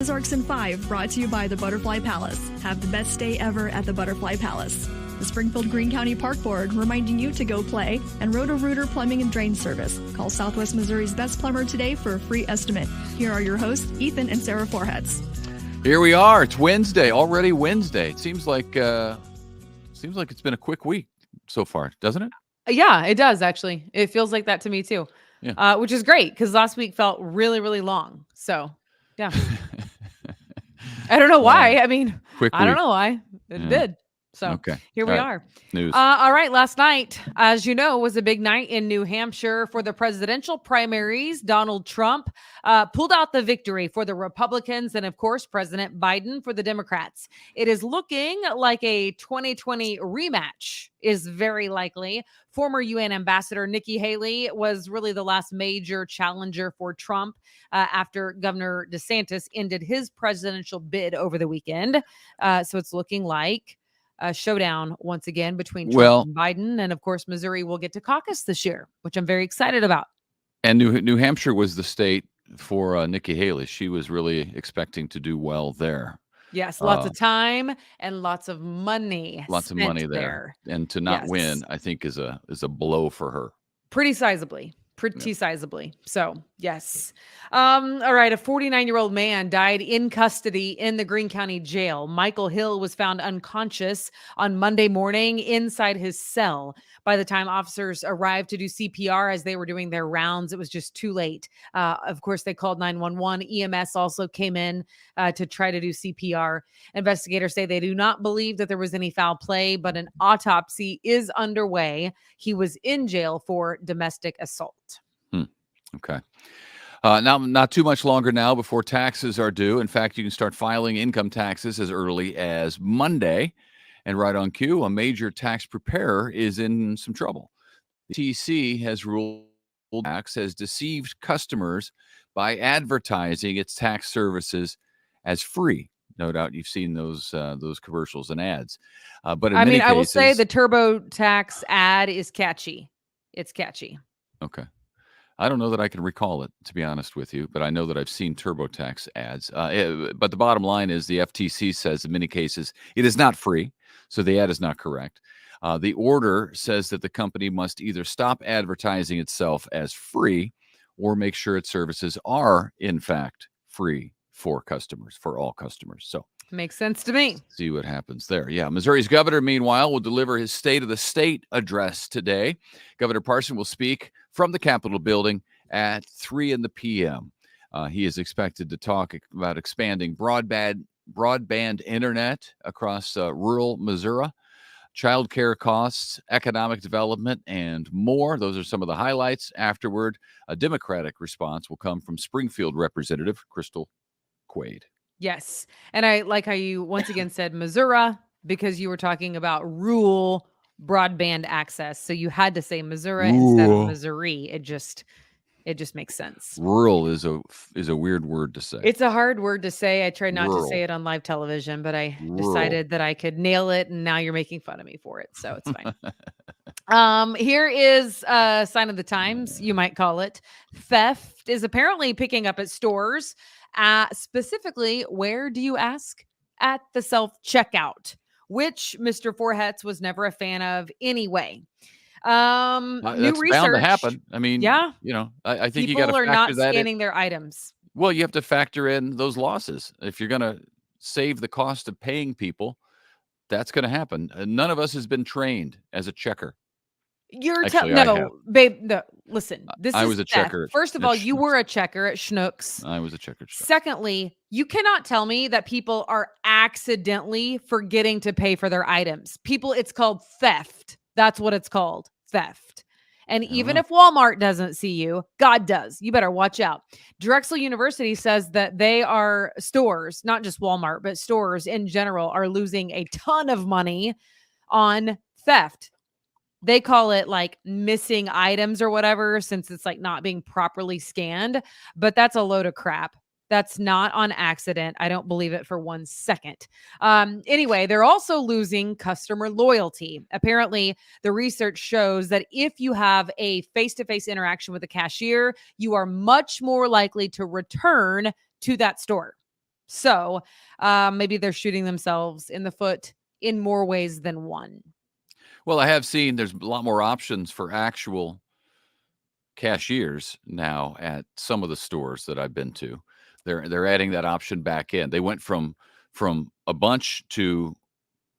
Ozarks in 5, brought to you by the Butterfly Palace. Have the best day ever at the Butterfly Palace. The Springfield-Greene County Park Board reminding you to go play, and Roto-Rooter Plumbing and Drain Service. Call Southwest Missouri's best plumber today for a free estimate. Here are your hosts, Ethan and Sarah Forhetz. Here we are. It's Wednesday, already Wednesday. It seems like it's been a quick week so far, doesn't it? Yeah, it does actually. It feels like that to me too. Yeah. Which is great because last week felt really, really long. So, yeah. I don't know why. I mean, I don't know why. It did. So okay. Here we are. News. All right. Last night, as you know, was a big night in New Hampshire for the presidential primaries. Donald Trump pulled out the victory for the Republicans and, of course, President Biden for the Democrats. It is looking like a 2020 rematch is very likely. Former UN Ambassador Nikki Haley was really the last major challenger for Trump after Governor DeSantis ended his presidential bid over the weekend. So it's looking like a showdown once again between Trump and Biden. And of course, Missouri will get to caucus this year, which I'm very excited about. And New Hampshire was the state for Nikki Haley. She was really expecting to do well there. Yes, lots of time and lots of money. Lots of money there. And to not win, I think, is a blow for her. Pretty sizably. Sizably. So, yes. All right. A 49-year-old man died in custody in the Greene County jail. Michael Hill was found unconscious on Monday morning inside his cell. By the time officers arrived to do CPR as they were doing their rounds, it was just too late. Of course, they called 911. EMS also came in to try to do CPR. Investigators say they do not believe that there was any foul play, but an autopsy is underway. He was in jail for domestic assault. Okay. Now, not too much longer now before taxes are due. In fact, you can start filing income taxes as early as Monday. And right on cue, a major tax preparer is in some trouble. The TC has ruled tax has deceived customers by advertising its tax services as free. No doubt you've seen those commercials and ads. But in many cases, I will say the TurboTax ad is catchy. It's catchy. Okay. I don't know that I can recall it, to be honest with you, but I know that I've seen TurboTax ads. But the bottom line is the FTC says in many cases it is not free, so the ad is not correct. The order says that the company must either stop advertising itself as free or make sure its services are, in fact, free for customers, for all customers. So makes sense to me. See what happens there. Yeah. Missouri's governor, meanwhile, will deliver his State of the State address today. Governor Parson will speak from the Capitol building at 3 p.m. He is expected to talk about expanding broadband internet across rural Missouri, child care costs, economic development, and more. Those are some of the highlights. Afterward, a Democratic response will come from Springfield Representative Crystal Quaid. Yes. And I like how you once again said Missouri because you were talking about rural broadband access. So you had to say Missouri instead of Missouri. It just makes sense. Rural is a weird word to say. It's a hard word to say. I tried not to say it on live television, but I decided that I could nail it, and now you're making fun of me for it. So it's fine. Here is a sign of the times, you might call it. Theft is apparently picking up at stores. Specifically, where do you ask? At the self-checkout, which Mr. Forhetz was never a fan of anyway. New that's research, bound to happen. I mean, yeah, I think people you got to are not factor that scanning in. their items. Well, you have to factor in those losses. If you're going to save the cost of paying people, that's going to happen. None of us has been trained as a checker. You're no, babe. No, listen. I was a checker. First of all, you were a checker at Schnucks. I was a checker. Secondly, you cannot tell me that people are accidentally forgetting to pay for their items. People, it's called theft. That's what it's called, theft. And even if Walmart doesn't see you, God does. You better watch out. Drexel University says that they are stores, not just Walmart, but stores in general are losing a ton of money on theft. They call it like missing items or whatever, since it's like not being properly scanned, but that's a load of crap. That's not on accident. I don't believe it for 1 second. Anyway, they're also losing customer loyalty. Apparently, the research shows that if you have a face-to-face interaction with a cashier, you are much more likely to return to that store. So maybe they're shooting themselves in the foot in more ways than one. Well, I have seen there's a lot more options for actual cashiers now at some of the stores that I've been to. They're adding that option back in. They went from a bunch to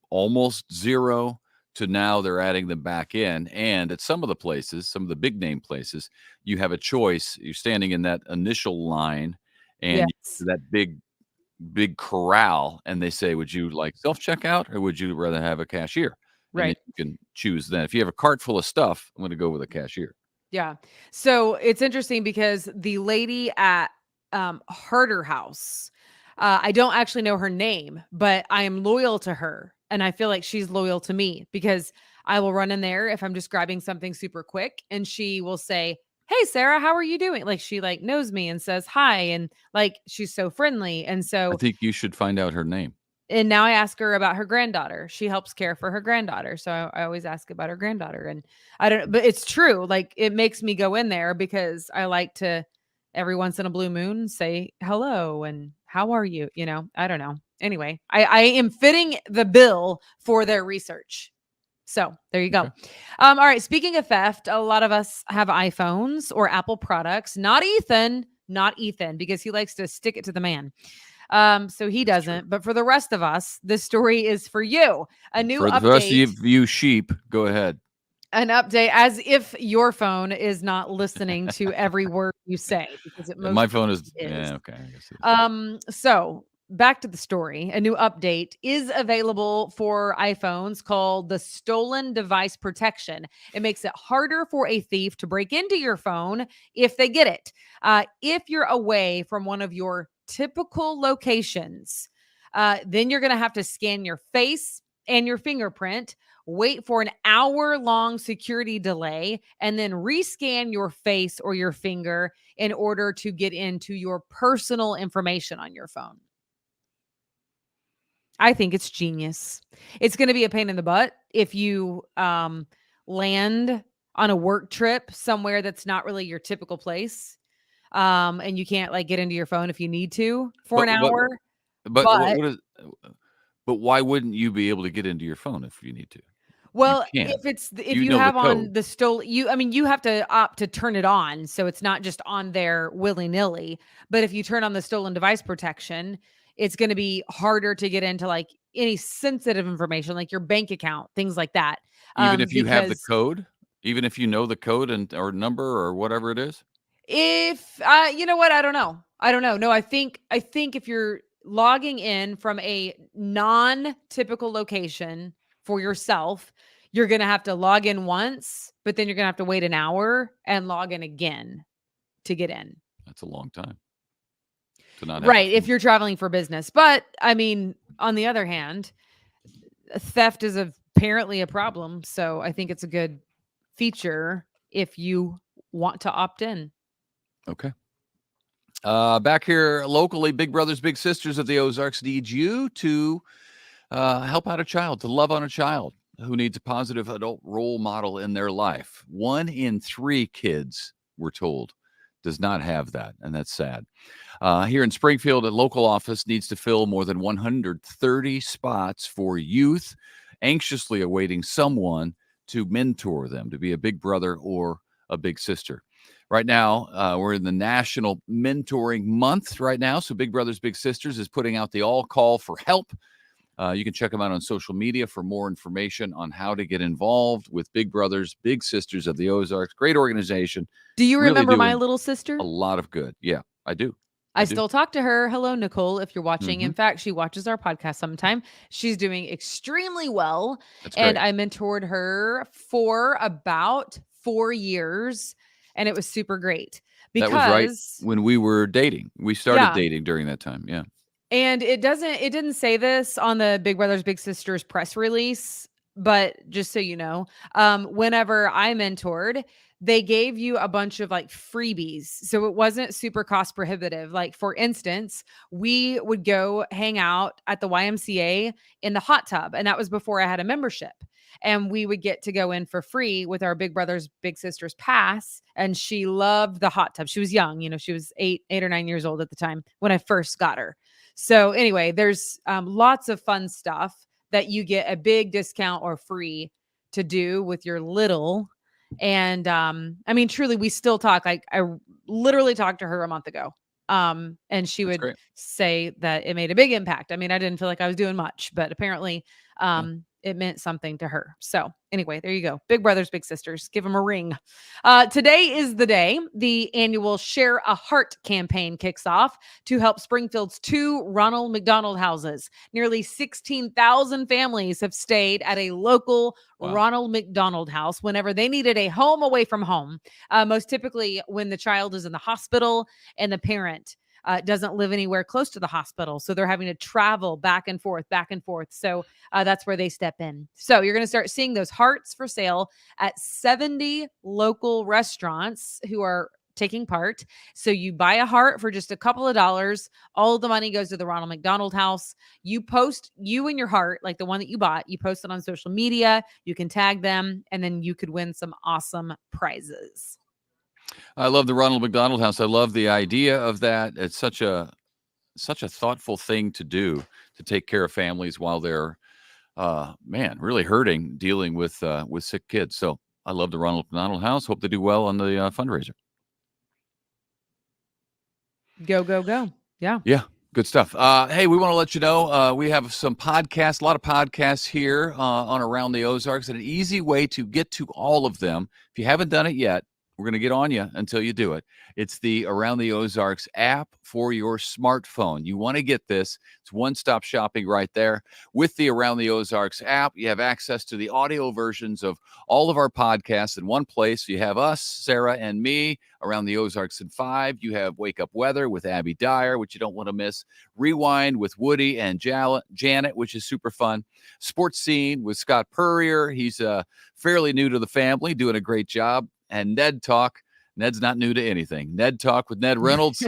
almost zero to now they're adding them back in. And at some of the places, some of the big name places, you have a choice. You're standing in that initial line and Yes. that big corral, and they say, would you like self-checkout or would you rather have a cashier? And then Right. you can choose then. If you have a cart full of stuff, I'm going to go with a cashier. Yeah. So it's interesting because the lady at Harder House, I don't actually know her name, but I am loyal to her. And I feel like she's loyal to me because I will run in there if I'm just grabbing something super quick and she will say, "Hey, Sarah, how are you doing?" Like she like knows me and says hi. And like she's so friendly. And I so think you should find out her name. and now I ask her about her granddaughter. She helps care for her granddaughter. So I always ask about her granddaughter. And I don't, but it's true. Like it makes me go in there because I like to every once in a blue moon say hello and how are you? You know, I don't know. Anyway, I am fitting the bill for their research. So there you go. Okay. All right. Speaking of theft, a lot of us have iPhones or Apple products. Not Ethan, because he likes to stick it to the man. So he That's true. doesn't. But for the rest of us, this story is for you. A new For the rest update. of you sheep, go ahead. An update as if your phone is not listening to every word you say because it My most phone is. is. Yeah, okay. I guess it is. So back to the story. A new update is available for iPhones called the Stolen Device Protection. It makes it harder for a thief to break into your phone if they get it. If you're away from one of your typical locations, then you're going to have to scan your face and your fingerprint, wait for an hour-long security delay, and then rescan your face or your finger in order to get into your personal information on your phone. I think it's genius. It's going to be a pain in the butt if you land on a work trip somewhere that's not really your typical place. And you can't like get into your phone if you need to for an But hour. but But what is? But why wouldn't you be able to get into your phone if you need to? well, You can. if You you know the have on code. the you have to opt to turn it on so it's not just on there willy-nilly. But if you turn on the stolen device protection, it's going to be harder to get into like any sensitive information like your bank account, things like that. Even if you have the Because code, even if you know the code and or number or whatever it is. if you know what, I don't know. No, I think if you're logging in from a non-typical location for yourself, you're going to have to log in once, but then you're going to have to wait an hour and log in again to get in. That's a long time to not have. Right, if you're traveling for business. But I mean, on the other hand, theft is apparently a problem, so I think it's a good feature if you want to opt in. Okay. Back here locally, Big Brothers Big Sisters of the Ozarks need you to help out a child, to love on a child who needs a positive adult role model in their life. 1 in 3 kids, we're told, does not have that, and that's sad. Here in Springfield, a local office needs to fill more than 130 spots for youth anxiously awaiting someone to mentor them, to be a big brother or a big sister. Right now, we're in the National Mentoring Month right now, so Big Brothers Big Sisters is putting out the all call for help. You can check them out on social media for more information on how to get involved with Big Brothers Big Sisters of the Ozarks. Great organization. Do you Really remember my doing little sister? a lot of good. Yeah, I do. I still talk to her. Hello, Nicole, if you're watching. In Mhm. fact, she watches our podcast sometime. She's doing extremely well. That's And great. I mentored her for about 4 years, and it was super great That was right because when we were dating. We started yeah. dating during that time. Yeah. And it didn't say this on the Big Brothers Big Sisters press release, but just so you know, whenever I mentored, they gave you a bunch of like freebies. So it wasn't super cost prohibitive. Like for instance, we would go hang out at the YMCA in the hot tub, and that was before I had a membership. And we would get to go in for free with our Big Brothers Big Sisters pass. And she loved the hot tub. She was young, she was 8 or 9 years old at the time when I first got her. So anyway, there's lots of fun stuff that you get a big discount or free to do with your little. And I mean, truly, we still talk. Like I literally talked to her a month ago. And she That's would great. say that it made a big impact. I mean, I didn't feel like I was doing much, but apparently it meant something to her. So anyway, there you go. Big brothers, big sisters, give them a ring. Today is the day the annual Share a Heart campaign kicks off to help Springfield's 2 Ronald McDonald houses. Nearly 16,000 families have stayed at a local Ronald McDonald house whenever they needed a home away from home. Most typically when the child is in the hospital and the parent doesn't live anywhere close to the hospital. So they're having to travel back and forth, back and forth. So that's where they step in. So you're going to start seeing those hearts for sale at 70 local restaurants who are taking part. So you buy a heart for just a couple of dollars. All of the money goes to the Ronald McDonald House. You post you and your heart, like the one that you bought, you post it on social media. You can tag them, and then you could win some awesome prizes. I love the Ronald McDonald House. I love the idea of that. It's such a thoughtful thing to do, to take care of families while they're really hurting, dealing with sick kids. So I love the Ronald McDonald House. Hope they do well on the fundraiser. Go, go, go. Yeah. Yeah. Good stuff. Hey, we want to let you know we have some podcasts, a lot of podcasts here on Around the Ozarks, and an easy way to get to all of them. If you haven't done it yet, we're going to get on you until you do it. It's the Around the Ozarks app for your smartphone. You want to get this. It's one-stop shopping right there. With the Around the Ozarks app, you have access to the audio versions of all of our podcasts in one place. You have us, Sarah and me, Around the Ozarks in 5. You have Wake Up Weather with Abby Dyer, which you don't want to miss. Rewind with Woody and Janet, which is super fun. Sports Scene with Scott Purrier. He's fairly new to the family, doing a great job. And Ned Talk. Ned's not new to anything. Ned Talk with Ned Reynolds.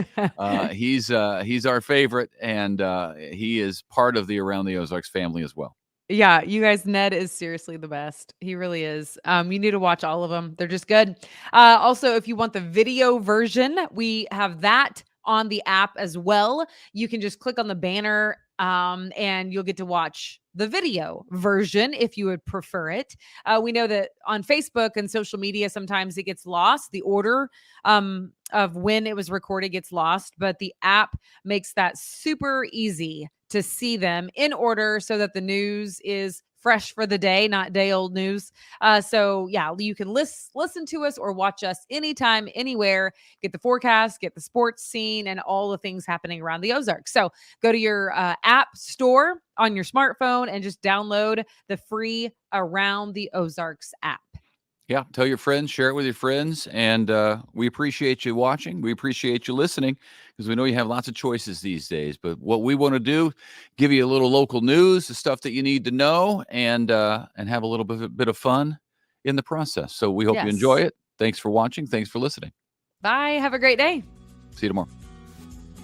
He's our favorite, and he is part of the Around the Ozarks family as well. Yeah, you guys, Ned is seriously the best. He really is. You need to watch all of them. They're just good. Also, if you want the video version, we have that on the app as well. You can just click on the banner and you'll get to watch the video version if you would prefer it. We know that on Facebook and social media, sometimes it gets lost. The order of when it was recorded gets lost, but the app makes that super easy to see them in order so that the news is fresh for the day, not day old news. So yeah, you can listen to us or watch us anytime, anywhere, get the forecast, get the sports scene, and all the things happening around the Ozarks. So go to your app store on your smartphone and just download the free Around the Ozarks app. Yeah, tell your friends, share it with your friends, and we appreciate you watching. We appreciate you listening, because we know you have lots of choices these days. But what we want to do, give you a little local news, the stuff that you need to know, and have a little bit of fun in the process. So we hope you enjoy it. Thanks for watching. Thanks for listening. Bye. Have a great day. See you tomorrow.